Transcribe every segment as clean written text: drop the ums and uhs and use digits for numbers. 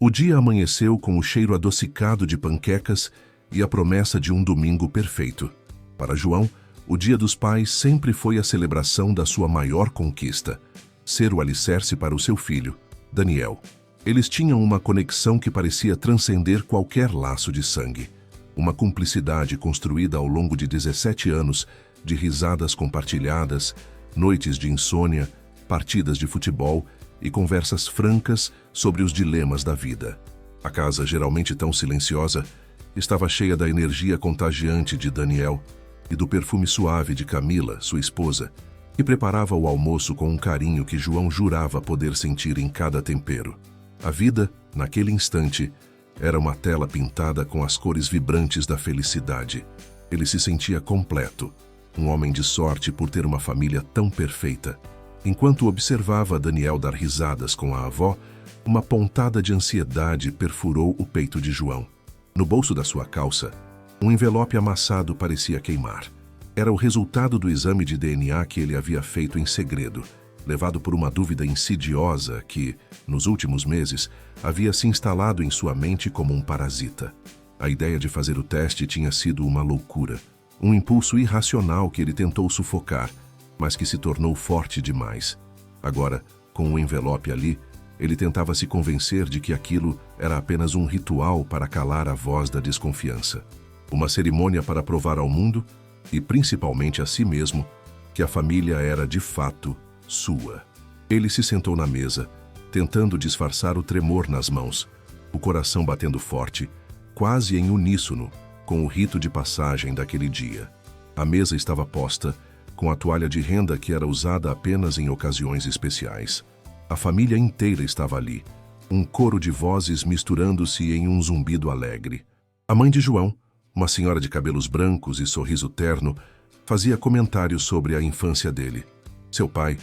O dia amanheceu com o cheiro adocicado de panquecas e a promessa de um domingo perfeito. Para João, o Dia dos Pais sempre foi a celebração da sua maior conquista, ser o alicerce para o seu filho, Daniel. Eles tinham uma conexão que parecia transcender qualquer laço de sangue. Uma cumplicidade construída ao longo de 17 anos, de risadas compartilhadas, noites de insônia, partidas de futebol e conversas francas sobre os dilemas da vida. A casa, geralmente tão silenciosa, estava cheia da energia contagiante de Daniel e do perfume suave de Camila, sua esposa, que preparava o almoço com um carinho que João jurava poder sentir em cada tempero. A vida, naquele instante, era uma tela pintada com as cores vibrantes da felicidade. Ele se sentia completo, um homem de sorte por ter uma família tão perfeita. Enquanto observava Daniel dar risadas com a avó, uma pontada de ansiedade perfurou o peito de João. No bolso da sua calça, um envelope amassado parecia queimar. Era o resultado do exame de DNA que ele havia feito em segredo, levado por uma dúvida insidiosa que, nos últimos meses, havia se instalado em sua mente como um parasita. A ideia de fazer o teste tinha sido uma loucura, um impulso irracional que ele tentou sufocar, mas que se tornou forte demais. Agora, com o envelope ali, ele tentava se convencer de que aquilo era apenas um ritual para calar a voz da desconfiança. Uma cerimônia para provar ao mundo, e principalmente a si mesmo, que a família era de fato sua. Ele se sentou na mesa, tentando disfarçar o tremor nas mãos, o coração batendo forte, quase em uníssono com o rito de passagem daquele dia. A mesa estava posta, com a toalha de renda que era usada apenas em ocasiões especiais. A família inteira estava ali, um coro de vozes misturando-se em um zumbido alegre. A mãe de João, uma senhora de cabelos brancos e sorriso terno, fazia comentários sobre a infância dele. Seu pai,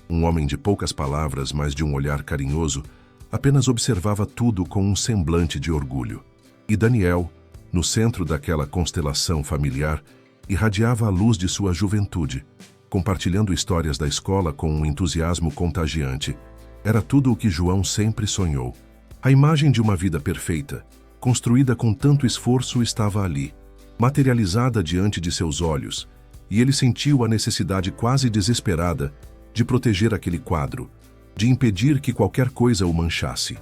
um homem de poucas palavras, mas de um olhar carinhoso, apenas observava tudo com um semblante de orgulho. E Daniel, no centro daquela constelação familiar, irradiava a luz de sua juventude, compartilhando histórias da escola com um entusiasmo contagiante. Era tudo o que João sempre sonhou. A imagem de uma vida perfeita, construída com tanto esforço, estava ali, materializada diante de seus olhos, e ele sentiu a necessidade quase desesperada de proteger aquele quadro, de impedir que qualquer coisa o manchasse.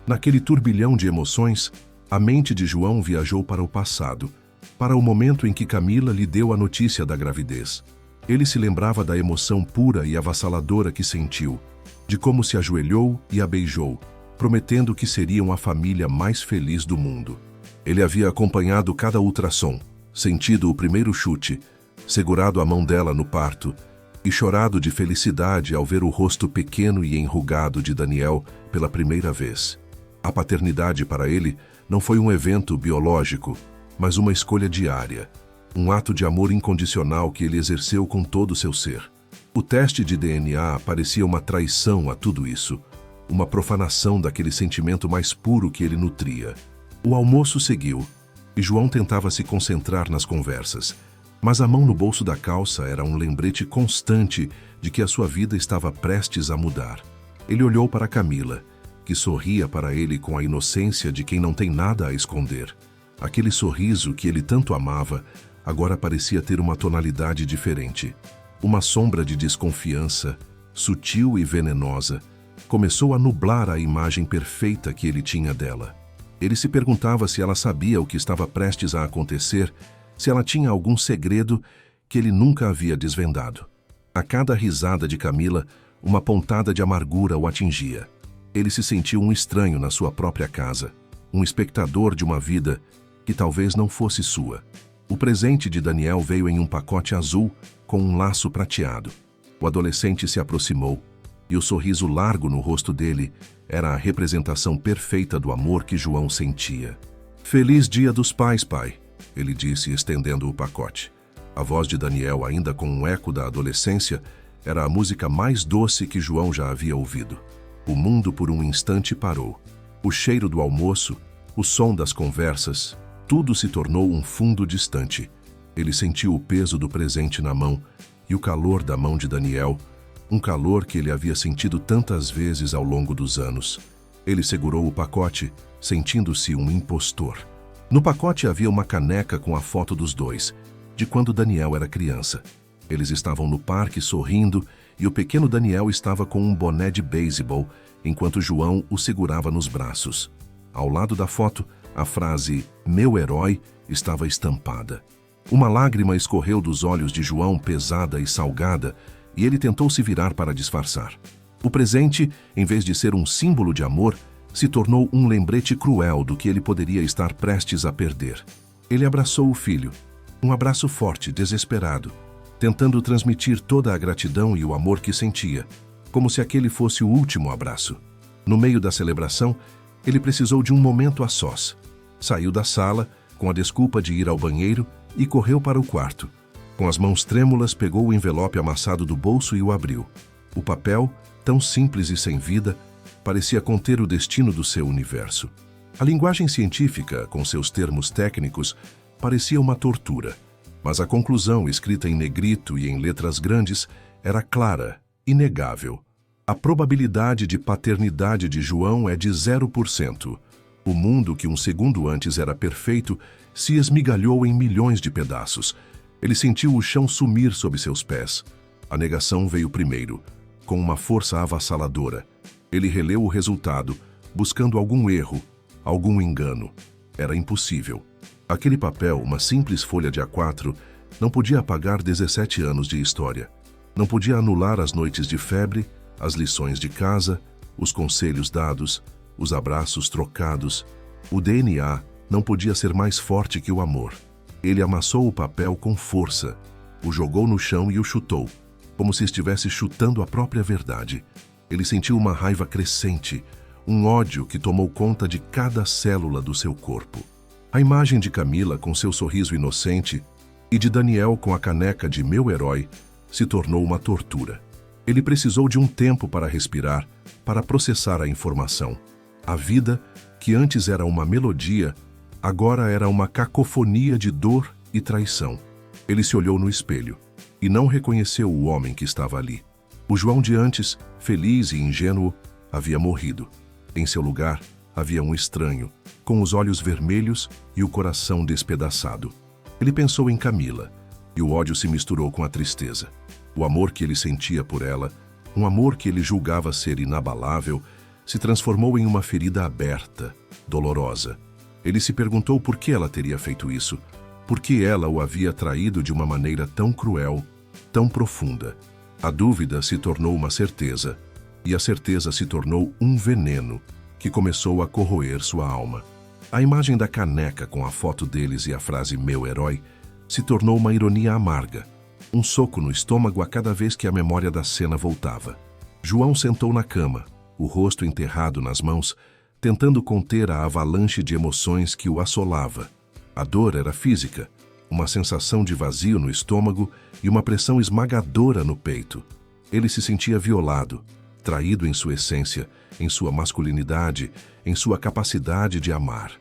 Naquele turbilhão de emoções, a mente de João viajou para o passado, para o momento em que Camila lhe deu a notícia da gravidez. Ele se lembrava da emoção pura e avassaladora que sentiu, de como se ajoelhou e a beijou, prometendo que seriam a família mais feliz do mundo. Ele havia acompanhado cada ultrassom, sentido o primeiro chute, segurado a mão dela no parto e chorado de felicidade ao ver o rosto pequeno e enrugado de Daniel pela primeira vez. A paternidade para ele não foi um evento biológico, mas uma escolha diária, um ato de amor incondicional que ele exerceu com todo o seu ser. O teste de DNA parecia uma traição a tudo isso, uma profanação daquele sentimento mais puro que ele nutria. O almoço seguiu, e João tentava se concentrar nas conversas, mas a mão no bolso da calça era um lembrete constante de que a sua vida estava prestes a mudar. Ele olhou para Camila, que sorria para ele com a inocência de quem não tem nada a esconder. Aquele sorriso que ele tanto amava, agora parecia ter uma tonalidade diferente. Uma sombra de desconfiança, sutil e venenosa, começou a nublar a imagem perfeita que ele tinha dela. Ele se perguntava se ela sabia o que estava prestes a acontecer, se ela tinha algum segredo que ele nunca havia desvendado. A cada risada de Camila, uma pontada de amargura o atingia. Ele se sentiu um estranho na sua própria casa, um espectador de uma vida que talvez não fosse sua. O presente de Daniel veio em um pacote azul com um laço prateado. O adolescente se aproximou, e o sorriso largo no rosto dele era a representação perfeita do amor que João sentia. "Feliz Dia dos Pais, pai", ele disse, estendendo o pacote. A voz de Daniel, ainda com um eco da adolescência, era a música mais doce que João já havia ouvido. O mundo por um instante parou. O cheiro do almoço, o som das conversas, tudo se tornou um fundo distante. Ele sentiu o peso do presente na mão e o calor da mão de Daniel, um calor que ele havia sentido tantas vezes ao longo dos anos. Ele segurou o pacote, sentindo-se um impostor. No pacote havia uma caneca com a foto dos dois, de quando Daniel era criança. Eles estavam no parque sorrindo e o pequeno Daniel estava com um boné de beisebol, enquanto João o segurava nos braços. Ao lado da foto, a frase "Meu herói" estava estampada. Uma lágrima escorreu dos olhos de João, pesada e salgada, e ele tentou se virar para disfarçar. O presente, em vez de ser um símbolo de amor, se tornou um lembrete cruel do que ele poderia estar prestes a perder. Ele abraçou o filho, um abraço forte, desesperado, tentando transmitir toda a gratidão e o amor que sentia, como se aquele fosse o último abraço. No meio da celebração, ele precisou de um momento a sós. Saiu da sala, com a desculpa de ir ao banheiro, e correu para o quarto. Com as mãos trêmulas, pegou o envelope amassado do bolso e o abriu. O papel, tão simples e sem vida, parecia conter o destino do seu universo. A linguagem científica, com seus termos técnicos, parecia uma tortura, mas a conclusão, escrita em negrito e em letras grandes, era clara, inegável. A probabilidade de paternidade de João é de 0%. O mundo que um segundo antes era perfeito se esmigalhou em milhões de pedaços. Ele sentiu o chão sumir sob seus pés. A negação veio primeiro, com uma força avassaladora. Ele releu o resultado, buscando algum erro, algum engano. Era impossível. Aquele papel, uma simples folha de A4, não podia apagar 17 anos de história. Não podia anular as noites de febre, as lições de casa, os conselhos dados, os abraços trocados. O DNA não podia ser mais forte que o amor. Ele amassou o papel com força, o jogou no chão e o chutou, como se estivesse chutando a própria verdade. Ele sentiu uma raiva crescente, um ódio que tomou conta de cada célula do seu corpo. A imagem de Camila com seu sorriso inocente e de Daniel com a caneca de "Meu herói" se tornou uma tortura. Ele precisou de um tempo para respirar, para processar a informação. A vida, que antes era uma melodia, agora era uma cacofonia de dor e traição. Ele se olhou no espelho e não reconheceu o homem que estava ali. O João de antes, feliz e ingênuo, havia morrido. Em seu lugar, havia um estranho, com os olhos vermelhos e o coração despedaçado. Ele pensou em Camila, e o ódio se misturou com a tristeza. O amor que ele sentia por ela, um amor que ele julgava ser inabalável, se transformou em uma ferida aberta, dolorosa. Ele se perguntou por que ela teria feito isso, por que ela o havia traído de uma maneira tão cruel, tão profunda. A dúvida se tornou uma certeza, e a certeza se tornou um veneno que começou a corroer sua alma. A imagem da caneca com a foto deles e a frase "Meu herói" se tornou uma ironia amarga, um soco no estômago a cada vez que a memória da cena voltava. João sentou na cama, o rosto enterrado nas mãos, tentando conter a avalanche de emoções que o assolava. A dor era física, uma sensação de vazio no estômago e uma pressão esmagadora no peito. Ele se sentia violado, traído em sua essência, em sua masculinidade, em sua capacidade de amar.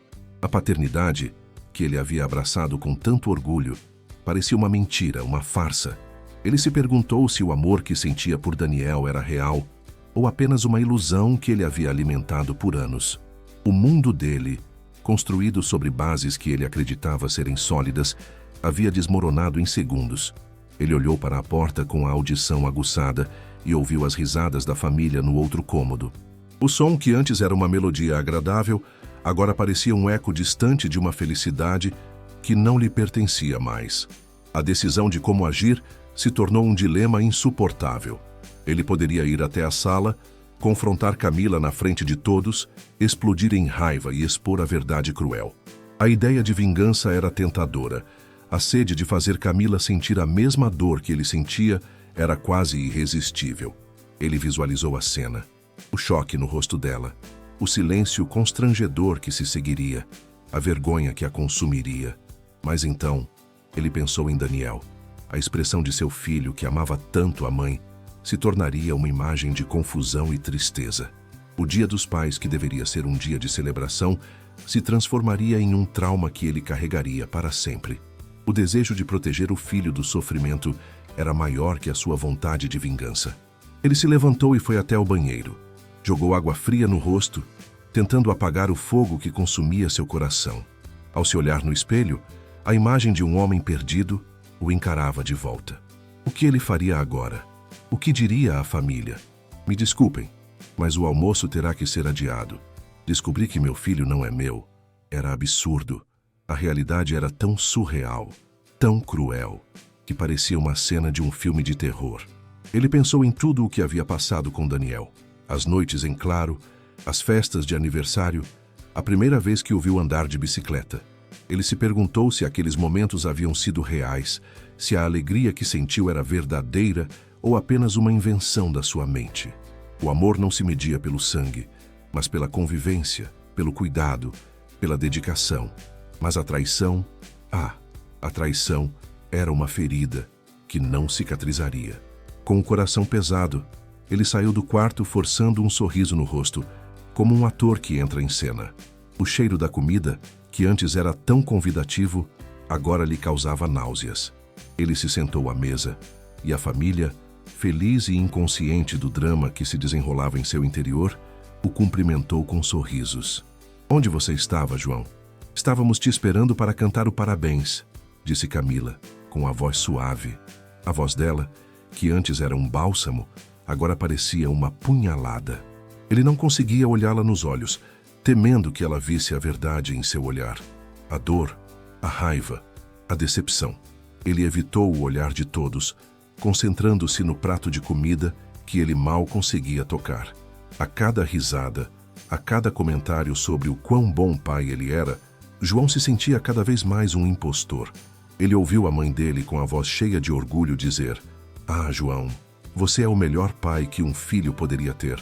A paternidade, que ele havia abraçado com tanto orgulho, parecia uma mentira, uma farsa. Ele se perguntou se o amor que sentia por Daniel era real ou apenas uma ilusão que ele havia alimentado por anos. O mundo dele, construído sobre bases que ele acreditava serem sólidas, havia desmoronado em segundos. Ele olhou para a porta com a audição aguçada e ouviu as risadas da família no outro cômodo. O som, que antes era uma melodia agradável, agora parecia um eco distante de uma felicidade que não lhe pertencia mais. A decisão de como agir se tornou um dilema insuportável. Ele poderia ir até a sala, confrontar Camila na frente de todos, explodir em raiva e expor a verdade cruel. A ideia de vingança era tentadora. A sede de fazer Camila sentir a mesma dor que ele sentia era quase irresistível. Ele visualizou a cena, o choque no rosto dela, o silêncio constrangedor que se seguiria, a vergonha que a consumiria. Mas então, ele pensou em Daniel. A expressão de seu filho, que amava tanto a mãe, se tornaria uma imagem de confusão e tristeza. O Dia dos Pais, que deveria ser um dia de celebração, se transformaria em um trauma que ele carregaria para sempre. O desejo de proteger o filho do sofrimento era maior que a sua vontade de vingança. Ele se levantou e foi até o banheiro. Jogou água fria no rosto tentando apagar o fogo que consumia seu coração. Ao se olhar no espelho, a imagem de um homem perdido o encarava de volta. O que ele faria agora? O que diria à família? Me desculpem, mas o almoço terá que ser adiado. Descobri que meu filho não é meu. Era absurdo. A realidade era tão surreal, tão cruel, que parecia uma cena de um filme de terror. Ele pensou em tudo o que havia passado com Daniel. As noites em claro, as festas de aniversário, a primeira vez que o viu andar de bicicleta. Ele se perguntou se aqueles momentos haviam sido reais, se a alegria que sentiu era verdadeira ou apenas uma invenção da sua mente. O amor não se media pelo sangue, mas pela convivência, pelo cuidado, pela dedicação. Mas a traição era uma ferida que não cicatrizaria. Com o coração pesado, ele saiu do quarto forçando um sorriso no rosto, como um ator que entra em cena. O cheiro da comida, que antes era tão convidativo, agora lhe causava náuseas. Ele se sentou à mesa, e a família, feliz e inconsciente do drama que se desenrolava em seu interior, o cumprimentou com sorrisos. "Onde você estava, João?" "Estávamos te esperando para cantar o parabéns", disse Camila, com a voz suave. A voz dela, que antes era um bálsamo, agora parecia uma punhalada. Ele não conseguia olhá-la nos olhos, temendo que ela visse a verdade em seu olhar. A dor, a raiva, a decepção. Ele evitou o olhar de todos, concentrando-se no prato de comida que ele mal conseguia tocar. A cada risada, a cada comentário sobre o quão bom pai ele era, João se sentia cada vez mais um impostor. Ele ouviu a mãe dele com a voz cheia de orgulho dizer: "Ah, João, você é o melhor pai que um filho poderia ter.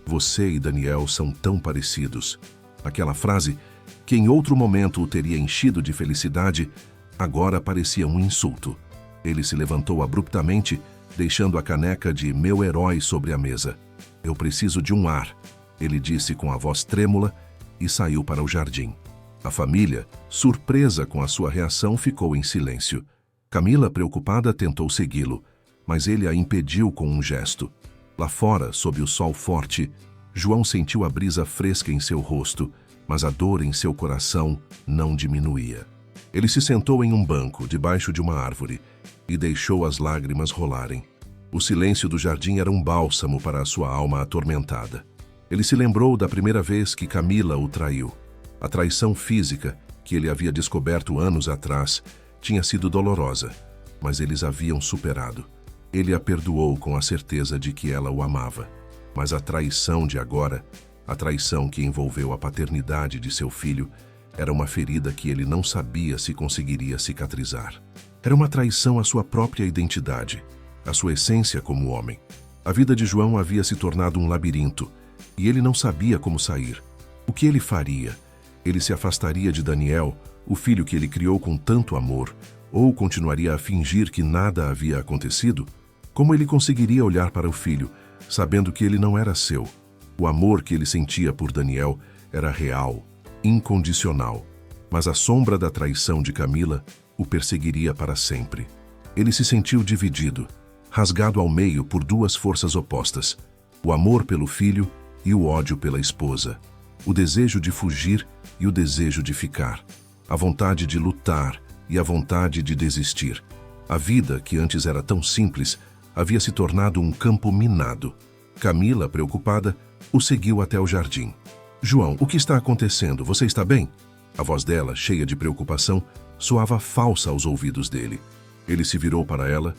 Você e Daniel são tão parecidos." Aquela frase, que em outro momento o teria enchido de felicidade, agora parecia um insulto. Ele se levantou abruptamente, deixando a caneca de Meu Herói sobre a mesa. "Eu preciso de um ar", ele disse com a voz trêmula e saiu para o jardim. A família, surpresa com a sua reação, ficou em silêncio. Camila, preocupada, tentou segui-lo, mas ele a impediu com um gesto. Lá fora, sob o sol forte, João sentiu a brisa fresca em seu rosto, mas a dor em seu coração não diminuía. Ele se sentou em um banco, debaixo de uma árvore, e deixou as lágrimas rolarem. O silêncio do jardim era um bálsamo para a sua alma atormentada. Ele se lembrou da primeira vez que Camila o traiu. A traição física, que ele havia descoberto anos atrás, tinha sido dolorosa, mas eles haviam superado. Ele a perdoou com a certeza de que ela o amava. Mas a traição de agora, a traição que envolveu a paternidade de seu filho, era uma ferida que ele não sabia se conseguiria cicatrizar. Era uma traição à sua própria identidade, à sua essência como homem. A vida de João havia se tornado um labirinto, e ele não sabia como sair. O que ele faria? Ele se afastaria de Daniel, o filho que ele criou com tanto amor, ou continuaria a fingir que nada havia acontecido? Como ele conseguiria olhar para o filho, sabendo que ele não era seu? O amor que ele sentia por Daniel era real, incondicional, mas a sombra da traição de Camila o perseguiria para sempre. Ele se sentiu dividido, rasgado ao meio por duas forças opostas: o amor pelo filho e o ódio pela esposa, o desejo de fugir e o desejo de ficar, a vontade de lutar e a vontade de desistir. A vida, que antes era tão simples, havia se tornado um campo minado. Camila, preocupada, o seguiu até o jardim. "João, o que está acontecendo? Você está bem?" A voz dela, cheia de preocupação, soava falsa aos ouvidos dele. Ele se virou para ela,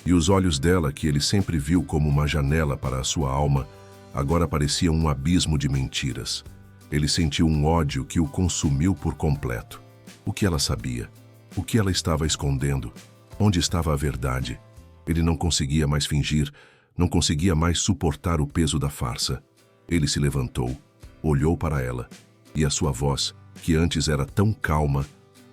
e os olhos dela, que ele sempre viu como uma janela para a sua alma, agora pareciam um abismo de mentiras. Ele sentiu um ódio que o consumiu por completo. O que ela sabia? O que ela estava escondendo? Onde estava a verdade? Ele não conseguia mais fingir, não conseguia mais suportar o peso da farsa. Ele se levantou, olhou para ela, e a sua voz, que antes era tão calma,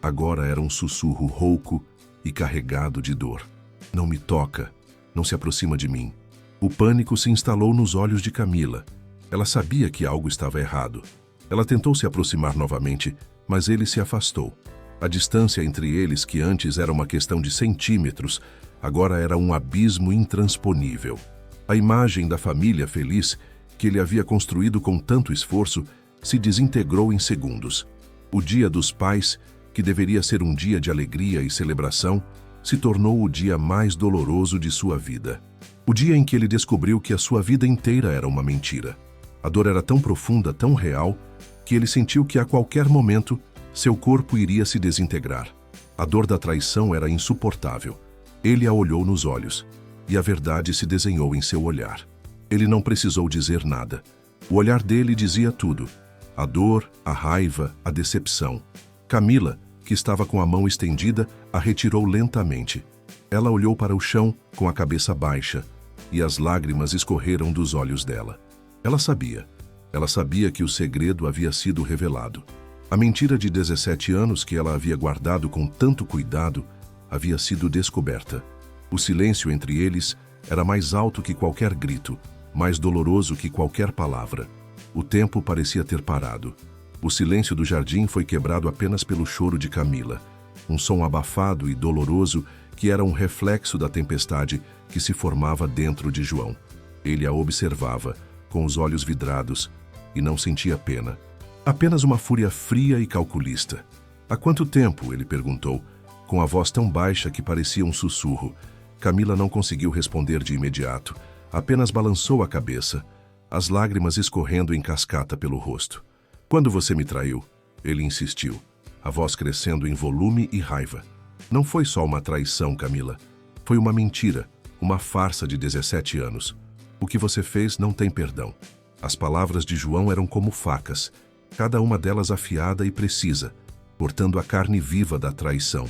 agora era um sussurro rouco e carregado de dor. "Não me toca, não se aproxima de mim." O pânico se instalou nos olhos de Camila. Ela sabia que algo estava errado. Ela tentou se aproximar novamente, mas ele se afastou. A distância entre eles, que antes era uma questão de centímetros, agora era um abismo intransponível. A imagem da família feliz, que ele havia construído com tanto esforço, se desintegrou em segundos. O Dia dos Pais, que deveria ser um dia de alegria e celebração, se tornou o dia mais doloroso de sua vida. O dia em que ele descobriu que a sua vida inteira era uma mentira. A dor era tão profunda, tão real, que ele sentiu que a qualquer momento seu corpo iria se desintegrar. A dor da traição era insuportável. Ele a olhou nos olhos, e a verdade se desenhou em seu olhar. Ele não precisou dizer nada. O olhar dele dizia tudo. A dor, a raiva, a decepção. Camila, que estava com a mão estendida, a retirou lentamente. Ela olhou para o chão com a cabeça baixa, e as lágrimas escorreram dos olhos dela. Ela sabia que o segredo havia sido revelado. A mentira de 17 anos que ela havia guardado com tanto cuidado havia sido descoberta. O silêncio entre eles era mais alto que qualquer grito, mais doloroso que qualquer palavra. O tempo parecia ter parado. O silêncio do jardim foi quebrado apenas pelo choro de Camila, um som abafado e doloroso que era um reflexo da tempestade que se formava dentro de João. Ele a observava, com os olhos vidrados, e não sentia pena. Apenas uma fúria fria e calculista. Há quanto tempo? Ele perguntou, com a voz tão baixa que parecia um sussurro. Camila não conseguiu responder de imediato, apenas balançou a cabeça, as lágrimas escorrendo em cascata pelo rosto. Quando você me traiu? Ele insistiu, a voz crescendo em volume e raiva. Não foi só uma traição, Camila. Foi uma mentira, uma farsa de 17 anos. O que você fez não tem perdão. As palavras de João eram como facas, cada uma delas afiada e precisa, cortando a carne viva da traição.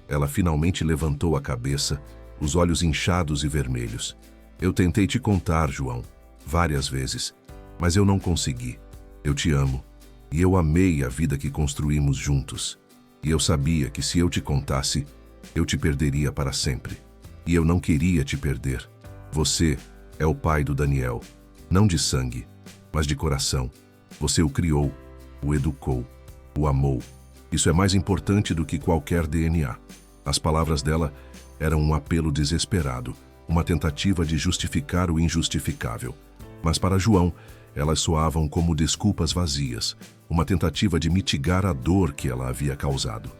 Ela finalmente levantou a cabeça, os olhos inchados e vermelhos. Eu tentei te contar, João, várias vezes, mas eu não consegui. Eu te amo, e eu amei a vida que construímos juntos. E eu sabia que se eu te contasse, eu te perderia para sempre. E eu não queria te perder. Você é o pai do Daniel, não de sangue, mas de coração. Você o criou, o educou, o amou. Isso é mais importante do que qualquer DNA. As palavras dela eram um apelo desesperado, uma tentativa de justificar o injustificável. Mas para João, elas soavam como desculpas vazias, uma tentativa de mitigar a dor que ela havia causado.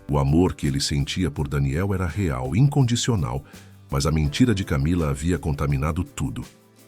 O amor que ele sentia por Daniel era real, incondicional, mas a mentira de Camila havia contaminado tudo.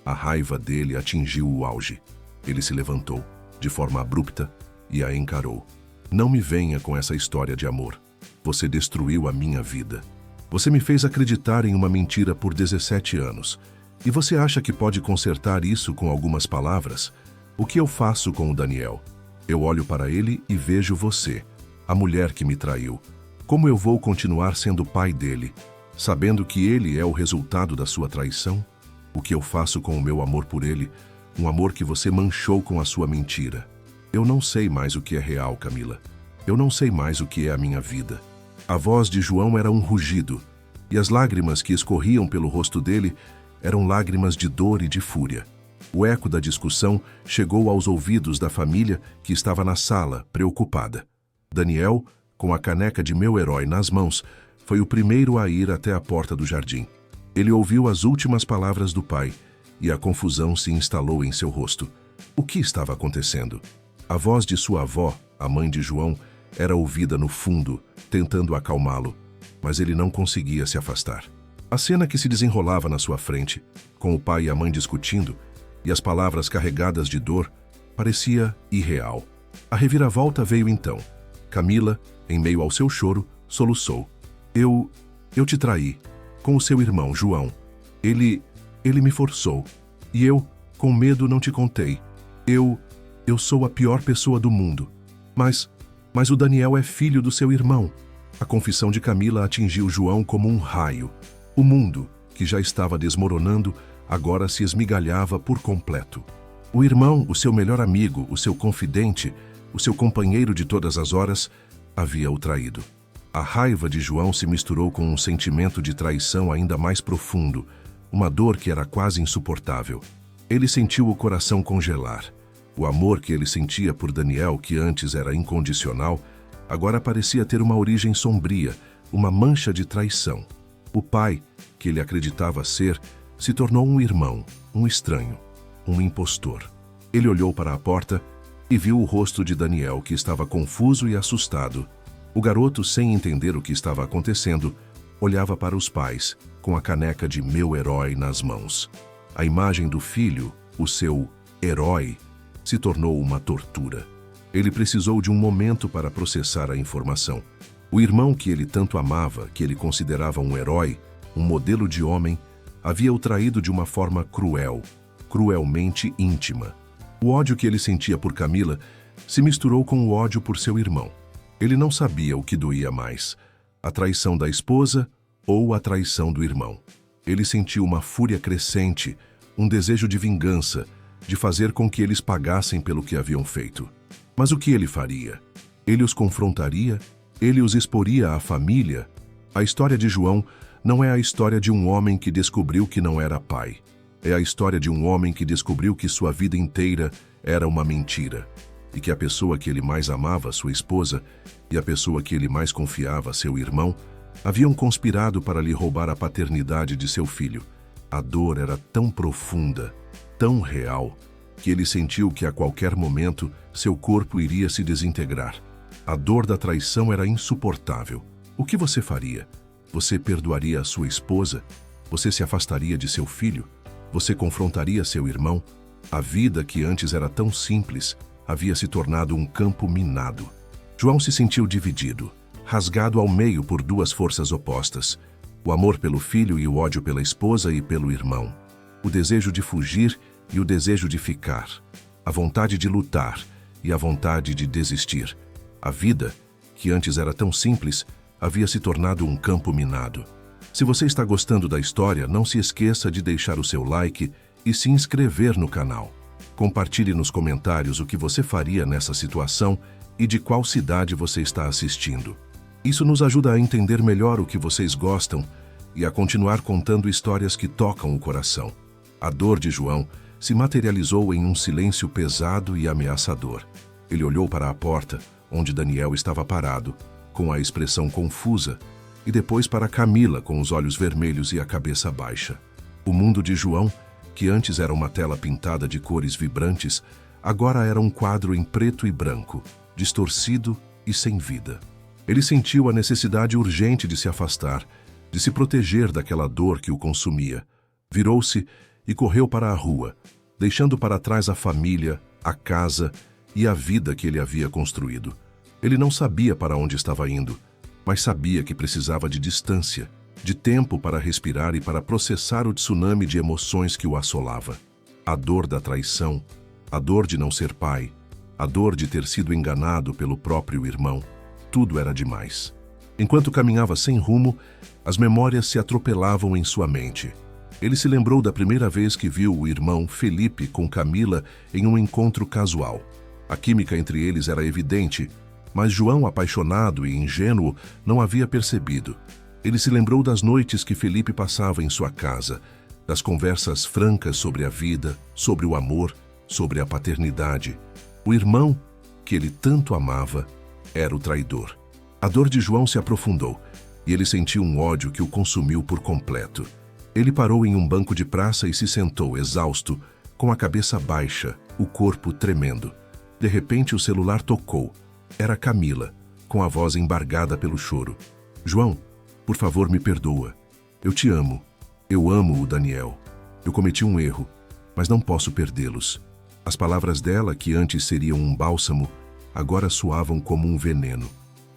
A raiva dele atingiu o auge. Ele se levantou, de forma abrupta, e a encarou. Não me venha com essa história de amor. Você destruiu a minha vida. Você me fez acreditar em uma mentira por 17 anos. E você acha que pode consertar isso com algumas palavras? O que eu faço com o Daniel? Eu olho para ele e vejo você, a mulher que me traiu. Como eu vou continuar sendo pai dele, sabendo que ele é o resultado da sua traição? O que eu faço com o meu amor por ele, um amor que você manchou com a sua mentira? Eu não sei mais o que é real, Camila. Eu não sei mais o que é a minha vida. A voz de João era um rugido, e as lágrimas que escorriam pelo rosto dele eram lágrimas de dor e de fúria. O eco da discussão chegou aos ouvidos da família que estava na sala, preocupada. Daniel, com a caneca de meu herói nas mãos, foi o primeiro a ir até a porta do jardim. Ele ouviu as últimas palavras do pai, e a confusão se instalou em seu rosto. O que estava acontecendo? A voz de sua avó, a mãe de João, era ouvida no fundo, tentando acalmá-lo, mas ele não conseguia se afastar. A cena que se desenrolava na sua frente, com o pai e a mãe discutindo, e as palavras carregadas de dor, parecia irreal. A reviravolta veio então. Camila, em meio ao seu choro, soluçou. Eu te traí, com o seu irmão, João. Ele me forçou. E eu, com medo, não te contei. Eu sou a pior pessoa do mundo. Mas o Daniel é filho do seu irmão. A confissão de Camila atingiu João como um raio. O mundo, que já estava desmoronando, agora se esmigalhava por completo. O irmão, o seu melhor amigo, o seu confidente, o seu companheiro de todas as horas, havia o traído. A raiva de João se misturou com um sentimento de traição ainda mais profundo, uma dor que era quase insuportável. Ele sentiu o coração congelar. O amor que ele sentia por Daniel, que antes era incondicional, agora parecia ter uma origem sombria, uma mancha de traição. O pai, que ele acreditava ser, se tornou um irmão, um estranho, um impostor. Ele olhou para a porta e viu o rosto de Daniel, que estava confuso e assustado. O garoto, sem entender o que estava acontecendo, olhava para os pais, com a caneca de Meu Herói nas mãos. A imagem do filho, o seu herói, se tornou uma tortura. Ele precisou de um momento para processar a informação. O irmão que ele tanto amava, que ele considerava um herói, um modelo de homem, havia o traído de uma forma cruel, cruelmente íntima. O ódio que ele sentia por Camila se misturou com o ódio por seu irmão. Ele não sabia o que doía mais, a traição da esposa ou a traição do irmão. Ele sentiu uma fúria crescente, um desejo de vingança, de fazer com que eles pagassem pelo que haviam feito. Mas o que ele faria? Ele os confrontaria? Ele os exporia à família? A história de João não é a história de um homem que descobriu que não era pai. É a história de um homem que descobriu que sua vida inteira era uma mentira e que a pessoa que ele mais amava, sua esposa, e a pessoa que ele mais confiava, seu irmão, haviam conspirado para lhe roubar a paternidade de seu filho. A dor era tão profunda, tão real, que ele sentiu que a qualquer momento seu corpo iria se desintegrar. A dor da traição era insuportável. O que você faria? Você perdoaria a sua esposa? Você se afastaria de seu filho? Você confrontaria seu irmão? A vida que antes era tão simples havia se tornado um campo minado. João se sentiu dividido, rasgado ao meio por duas forças opostas: o amor pelo filho e o ódio pela esposa e pelo irmão. O desejo de fugir e o desejo de ficar. A vontade de lutar e a vontade de desistir. A vida, que antes era tão simples, havia se tornado um campo minado. Se você está gostando da história, não se esqueça de deixar o seu like e se inscrever no canal. Compartilhe nos comentários o que você faria nessa situação e de qual cidade você está assistindo. Isso nos ajuda a entender melhor o que vocês gostam e a continuar contando histórias que tocam o coração. A dor de João se materializou em um silêncio pesado e ameaçador. Ele olhou para a porta, onde Daniel estava parado, com a expressão confusa, e depois para Camila, com os olhos vermelhos e a cabeça baixa. O mundo de João, que antes era uma tela pintada de cores vibrantes, agora era um quadro em preto e branco, distorcido e sem vida. Ele sentiu a necessidade urgente de se afastar, de se proteger daquela dor que o consumia. Virou-se e correu para a rua, deixando para trás a família, a casa e a vida que ele havia construído. Ele não sabia para onde estava indo, mas sabia que precisava de distância, de tempo para respirar e para processar o tsunami de emoções que o assolava. A dor da traição, a dor de não ser pai, a dor de ter sido enganado pelo próprio irmão, tudo era demais. Enquanto caminhava sem rumo, as memórias se atropelavam em sua mente. Ele se lembrou da primeira vez que viu o irmão Felipe com Camila em um encontro casual. A química entre eles era evidente, mas João, apaixonado e ingênuo, não havia percebido. Ele se lembrou das noites que Felipe passava em sua casa, das conversas francas sobre a vida, sobre o amor, sobre a paternidade. O irmão, que ele tanto amava, era o traidor. A dor de João se aprofundou e ele sentiu um ódio que o consumiu por completo. Ele parou em um banco de praça e se sentou, exausto, com a cabeça baixa, o corpo tremendo. De repente, o celular tocou. Era Camila, com a voz embargada pelo choro. João, por favor, me perdoa. Eu te amo. Eu amo o Daniel. Eu cometi um erro, mas não posso perdê-los. As palavras dela, que antes seriam um bálsamo, agora soavam como um veneno.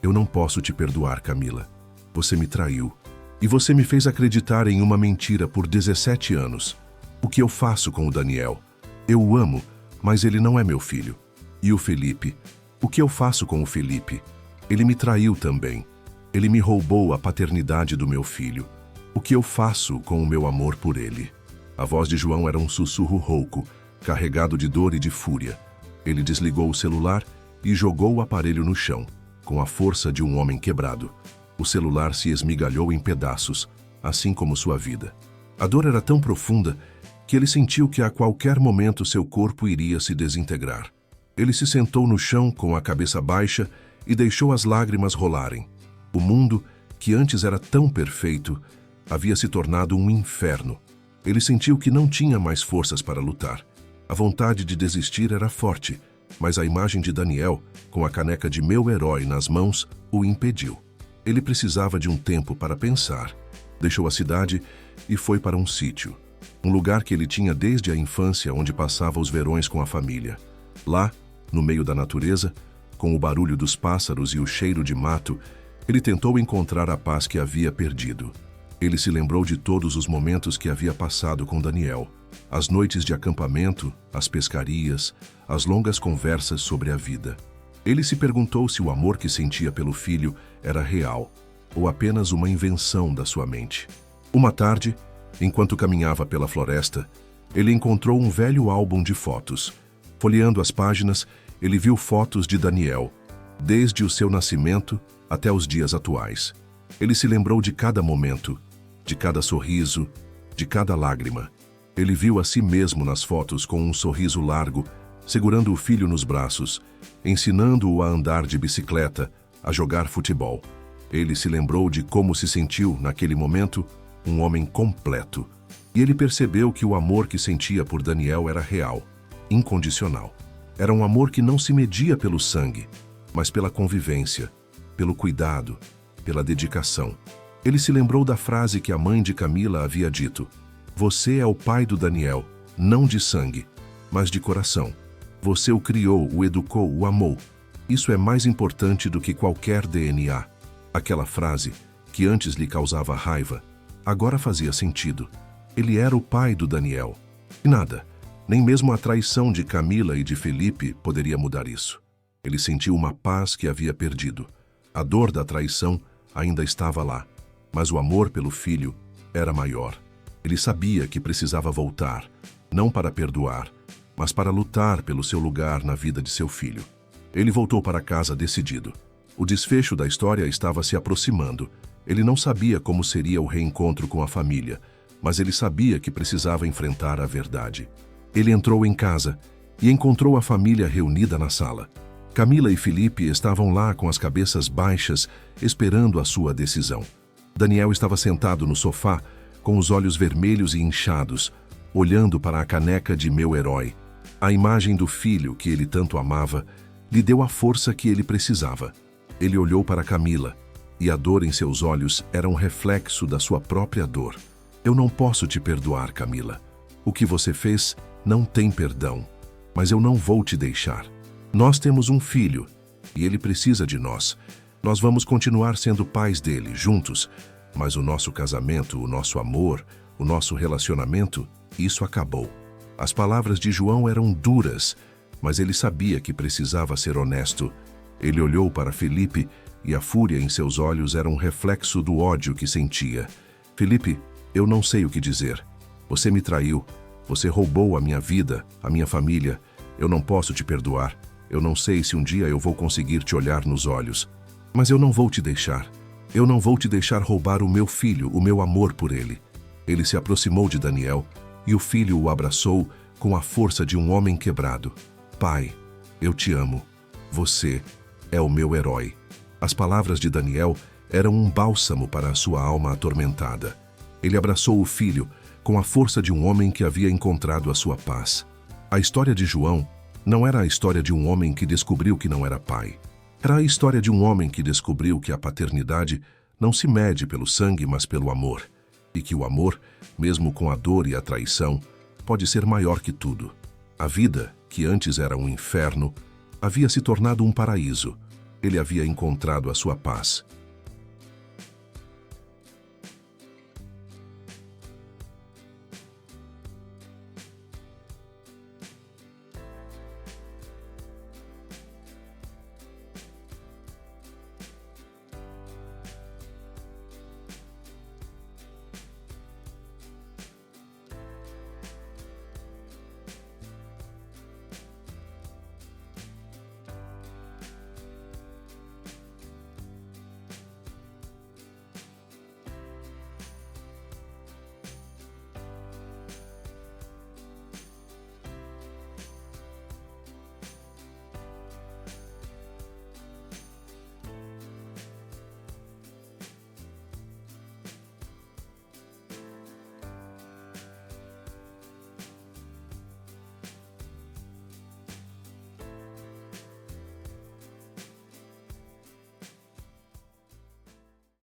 Eu não posso te perdoar, Camila. Você me traiu. E você me fez acreditar em uma mentira por 17 anos. O que eu faço com o Daniel? Eu o amo, mas ele não é meu filho. E o Felipe? O que eu faço com o Felipe? Ele me traiu também. Ele me roubou a paternidade do meu filho. O que eu faço com o meu amor por ele? A voz de João era um sussurro rouco, carregado de dor e de fúria. Ele desligou o celular e jogou o aparelho no chão, com a força de um homem quebrado. O celular se esmigalhou em pedaços, assim como sua vida. A dor era tão profunda que ele sentiu que a qualquer momento seu corpo iria se desintegrar. Ele se sentou no chão com a cabeça baixa e deixou as lágrimas rolarem. O mundo, que antes era tão perfeito, havia se tornado um inferno. Ele sentiu que não tinha mais forças para lutar. A vontade de desistir era forte, Mas a imagem de Daniel, com a caneca de Meu Herói nas mãos, o impediu. Ele precisava de um tempo para pensar. Deixou a cidade e foi para um sítio. Um lugar que ele tinha desde a infância, onde passava os verões com a família. Lá, no meio da natureza, com o barulho dos pássaros e o cheiro de mato, ele tentou encontrar a paz que havia perdido. Ele se lembrou de todos os momentos que havia passado com Daniel. As noites de acampamento, as pescarias, as longas conversas sobre a vida. Ele se perguntou se o amor que sentia pelo filho era real ou apenas uma invenção da sua mente. Uma tarde, enquanto caminhava pela floresta, ele encontrou um velho álbum de fotos. Folheando as páginas, ele viu fotos de Daniel, desde o seu nascimento até os dias atuais. Ele se lembrou de cada momento, de cada sorriso, de cada lágrima. Ele viu a si mesmo nas fotos com um sorriso largo, segurando o filho nos braços, ensinando-o a andar de bicicleta, a jogar futebol. Ele se lembrou de como se sentiu, naquele momento, um homem completo. E ele percebeu que o amor que sentia por Daniel era real, incondicional. Era um amor que não se media pelo sangue, mas pela convivência, pelo cuidado, pela dedicação. Ele se lembrou da frase que a mãe de Camila havia dito: "Você é o pai do Daniel, não de sangue, mas de coração. Você o criou, o educou, o amou. Isso é mais importante do que qualquer DNA." Aquela frase, que antes lhe causava raiva, agora fazia sentido. Ele era o pai do Daniel. E nada, nem mesmo a traição de Camila e de Felipe poderia mudar isso. Ele sentiu uma paz que havia perdido. A dor da traição ainda estava lá, mas o amor pelo filho era maior. Ele sabia que precisava voltar, não para perdoar, mas para lutar pelo seu lugar na vida de seu filho. Ele voltou para casa decidido. O desfecho da história estava se aproximando. Ele não sabia como seria o reencontro com a família, mas ele sabia que precisava enfrentar a verdade. Ele entrou em casa e encontrou a família reunida na sala. Camila e Felipe estavam lá com as cabeças baixas, esperando a sua decisão. Daniel estava sentado no sofá, com os olhos vermelhos e inchados, olhando para a caneca de Meu Herói. A imagem do filho que ele tanto amava lhe deu a força que ele precisava. Ele olhou para Camila, e a dor em seus olhos era um reflexo da sua própria dor. "Eu não posso te perdoar, Camila. O que você fez não tem perdão, mas eu não vou te deixar. Nós temos um filho, e ele precisa de nós. Nós vamos continuar sendo pais dele, juntos, mas o nosso casamento, o nosso amor, o nosso relacionamento, isso acabou." As palavras de João eram duras, mas ele sabia que precisava ser honesto. Ele olhou para Felipe e a fúria em seus olhos era um reflexo do ódio que sentia. "Felipe, eu não sei o que dizer. Você me traiu. Você roubou a minha vida, a minha família. Eu não posso te perdoar. Eu não sei se um dia eu vou conseguir te olhar nos olhos. Mas eu não vou te deixar. Eu não vou te deixar roubar o meu filho, o meu amor por ele." Ele se aproximou de Daniel e o filho o abraçou com a força de um homem quebrado. "Pai, eu te amo. Você é o meu herói." As palavras de Daniel eram um bálsamo para a sua alma atormentada. Ele abraçou o filho com a força de um homem que havia encontrado a sua paz. A história de João não era a história de um homem que descobriu que não era pai. Era a história de um homem que descobriu que a paternidade não se mede pelo sangue, mas pelo amor. E que o amor, mesmo com a dor e a traição, pode ser maior que tudo. A vida, que antes era um inferno, havia se tornado um paraíso. Ele havia encontrado a sua paz.